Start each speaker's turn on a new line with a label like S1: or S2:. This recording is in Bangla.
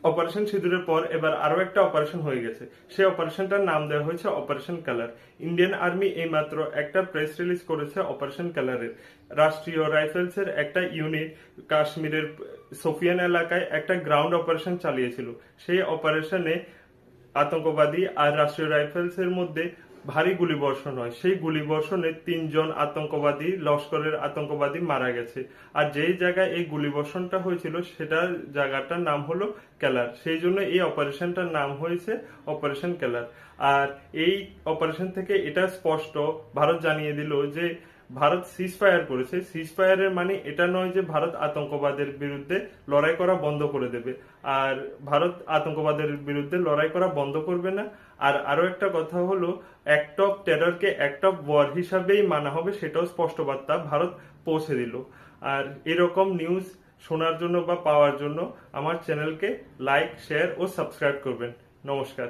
S1: অপারেশন সিঁদুরের পর এবার আরো একটা অপারেশন হয়ে গেছে। সেই অপারেশনটার নাম দেওয়া হয়েছে অপারেশন কালার। ইন্ডিয়ান আর্মি এইমাত্র একটা প্রেস রিলিজ করেছে অপারেশন কালারের। রাষ্ট্রীয় রাইফেলসের একটা ইউনিট কাশ্মীরের সোফিয়ান এলাকায় একটা গ্রাউন্ড অপারেশন চালিয়েছিল। সেই অপারেশনে আতঙ্কবাদী আর রাষ্ট্রীয় রাইফেলসের মধ্যে ভারী গুলিবর্ষণ হয়। সেই গুলিবর্ষণে 3 জন আতঙ্কবাদী, লস্করের আতঙ্কবাদী মারা গেছে। আর যেই জায়গায় এই গুলিবর্ষণটা হয়েছিল সেটার জায়গাটার নাম হলো কেলার। সেই জন্য এই অপারেশনটার নাম হয়েছে অপারেশন কেলার। আর এই অপারেশন থেকে এটা স্পষ্ট ভারত জানিয়ে দিল যে ভারত সিজ ফায়ার করেছে। সিজ ফায়ারের মানে এটা নয় যে ভারত আতঙ্কবাদের বিরুদ্ধে লড়াই করা বন্ধ করে দেবে। আর ভারত আতঙ্কবাদের বিরুদ্ধে লড়াই করা বন্ধ করবে না। আর আরো একটা কথা হলো, অ্যাক্ট অফ টেররকে অ্যাক্ট অফ ওয়ার হিসাবেই মানা হবে, সেটাও স্পষ্ট বার্তা ভারত পৌঁছে দিল। আর এরকম নিউজ শোনার জন্য বা পাওয়ার জন্য আমার চ্যানেলকে লাইক, শেয়ার ও সাবস্ক্রাইব করবেন। নমস্কার।